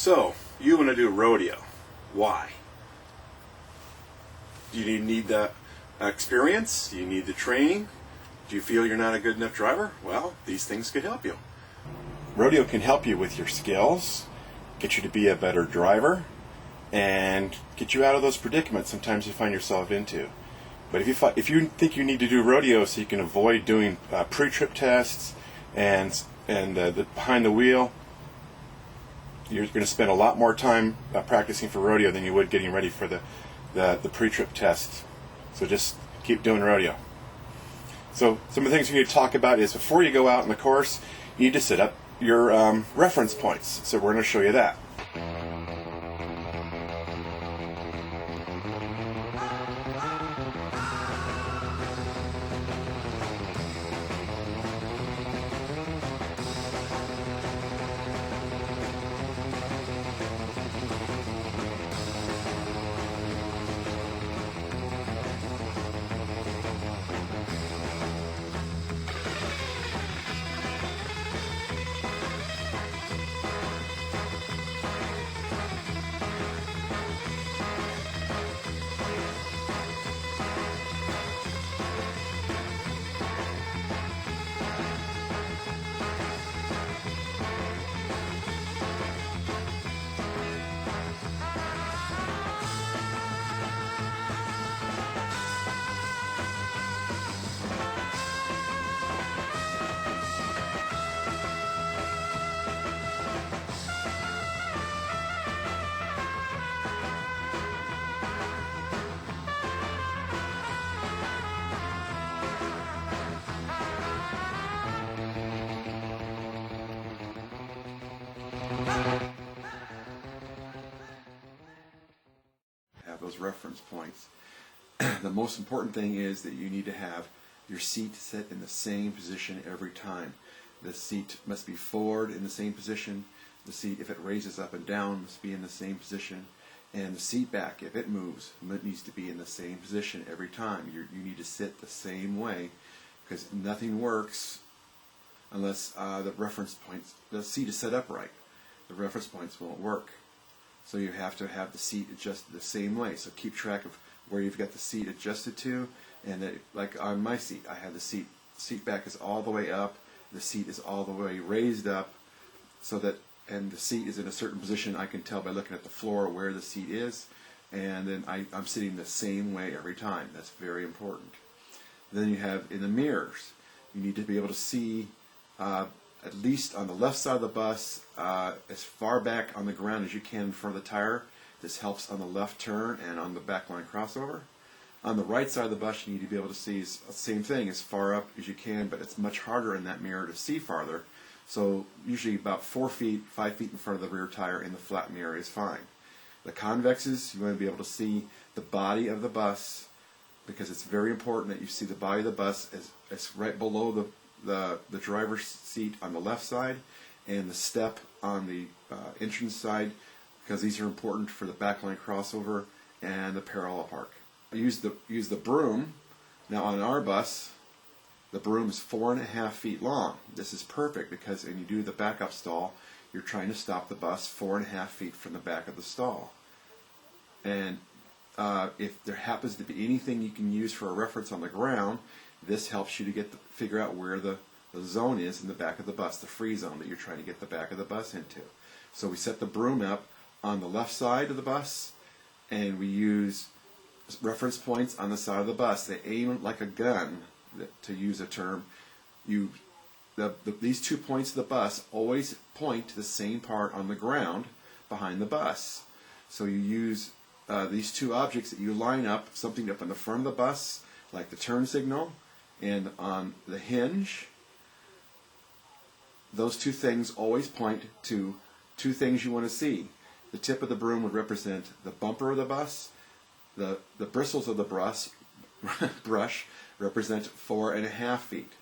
So, you want to do rodeo. Why? Do you need the experience? Do you need the training? Do you feel you're not a good enough driver? Well, these things could help you. Rodeo can help you with your skills, get you to be a better driver, and get you out of those predicaments sometimes you find yourself into. But if you think you need to do rodeo so you can avoid doing pre-trip tests and behind the wheel, you're going to spend a lot more time practicing for rodeo than you would getting ready for the pre-trip test. So just keep doing rodeo. So some of the things we need to talk about is before you go out in the course, you need to set up your reference points. So we're going to show you that. Have those reference points. The most important thing is that you need to have your seat set in the same position every time. The seat must be forward in the same position. The seat, if it raises up and down, must be in the same position. And the seat back, if it moves, it needs to be in the same position every time. You need to sit the same way, because nothing works unless the seat is set up right. The reference points won't work. So you have to have the seat adjusted the same way. So keep track of where you've got the seat adjusted to, and that, like on my seat, I have the seat back is all the way up, the seat is all the way raised up, so that, and the seat is in a certain position. I can tell by looking at the floor where the seat is, and then I'm sitting the same way every time. That's very important. Then you have in the mirrors, you need to be able to see at least on the left side of the bus, as far back on the ground as you can in front of the tire. This helps on the left turn and on the backline crossover. On the right side of the bus, you need to be able to see the same thing, as far up as you can, but it's much harder in that mirror to see farther. So usually about 4 feet, 5 feet in front of the rear tire in the flat mirror is fine. The convexes, you want to be able to see the body of the bus, because it's very important that you see the body of the bus as right below the driver's seat on the left side, and the step on the entrance side, because these are important for the backline crossover and the parallel park. Use the broom. Now on our bus, the broom is 4.5 feet long. This is perfect because when you do the backup stall, you're trying to stop the bus 4.5 feet from the back of the stall. And if there happens to be anything you can use for a reference on the ground, this helps you to figure out where the zone is in the back of the bus, the free zone that you're trying to get the back of the bus into. So we set the broom up on the left side of the bus, and we use reference points on the side of the bus. They aim like a gun, to use a term. These 2 points of the bus always point to the same part on the ground behind the bus. So you use these 2 objects that you line up, something up in the front of the bus, like the turn signal, and on the hinge. Those 2 things always point to 2 things you want to see. The tip of the broom would represent the bumper of the bus. The bristles of the brush represent 4.5 feet.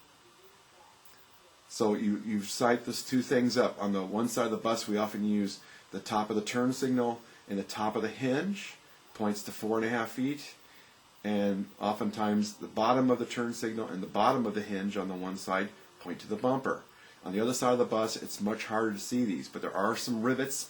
So you sight those 2 things up. On the one side of the bus, we often use the top of the turn signal, and the top of the hinge points to 4.5 feet. And oftentimes the bottom of the turn signal and the bottom of the hinge on the one side point to the bumper. On the other side of the bus, it's much harder to see these, but there are some rivets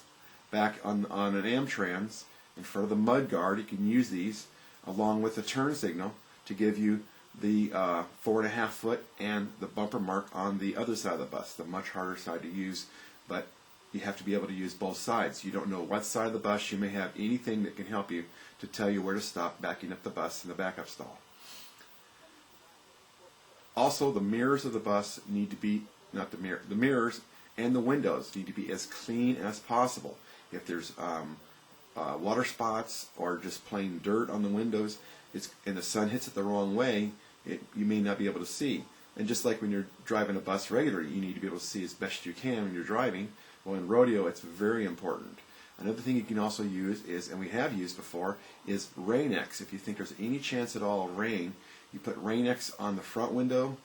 back on an Amtrans, in front of the mud guard, you can use these along with the turn signal to give you the 4.5 foot and the bumper mark on the other side of the bus, the much harder side to use, but you have to be able to use both sides. You don't know what side of the bus. You may have anything that can help you to tell you where to stop backing up the bus in the backup stall. Also, the mirrors of the bus need to be, the mirrors and the windows need to be as clean as possible. If there's water spots or just plain dirt on the windows, and the sun hits it the wrong way, you may not be able to see. And just like when you're driving a bus regularly, you need to be able to see as best you can when you're driving. Well, in Roadeo, it's very important. Another thing you can also use is, and we have used before, is Rain-X. If you think there's any chance at all of rain, you put Rain-X on the front window,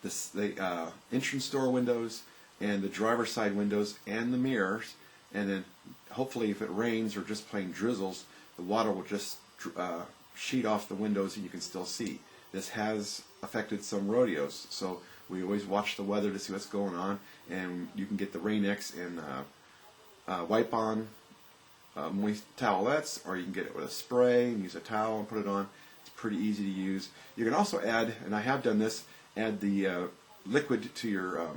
the entrance door windows, and the driver's side windows, and the mirrors, and then hopefully if it rains or just plain drizzles, the water will just sheet off the windows and you can still see. This has affected some rodeos, so we always watch the weather to see what's going on, and you can get the Rain-X and wipe on moist towelettes, or you can get it with a spray and use a towel and put it on. It's pretty easy to use. You can also add, and I have done this, add the liquid to your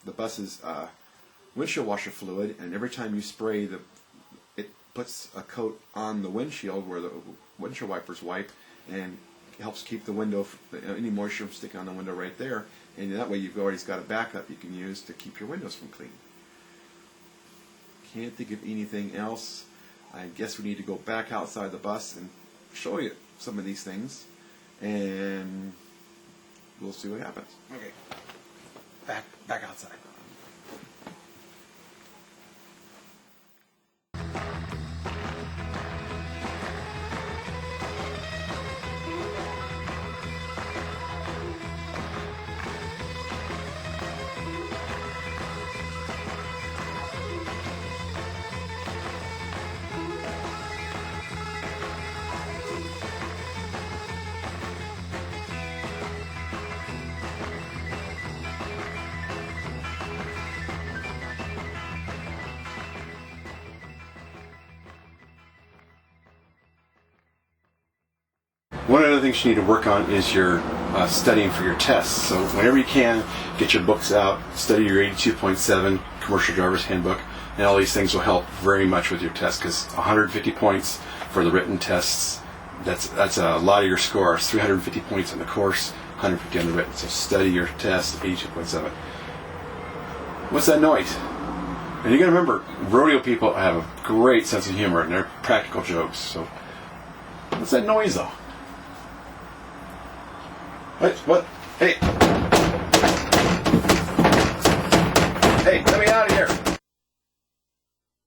the bus's windshield washer fluid, and every time you spray, it puts a coat on the windshield where the windshield wipers wipe, and helps keep the window, any moisture from sticking on the window right there, and that way you've already got a backup you can use to keep your windows from clean. Can't think of anything else. I guess we need to go back outside the bus and show you some of these things, and we'll see what happens. Okay. Back outside. One of the things you need to work on is your studying for your tests. So whenever you can, get your books out, study your 82.7 Commercial Driver's Handbook, and all these things will help very much with your test, because 150 points for the written tests, that's a lot of your score. It's 350 points on the course, 150 on the written. So study your test, 82.7. What's that noise? And you got to remember, rodeo people have a great sense of humor, and they're practical jokes. So what's that noise, though? What? Hey!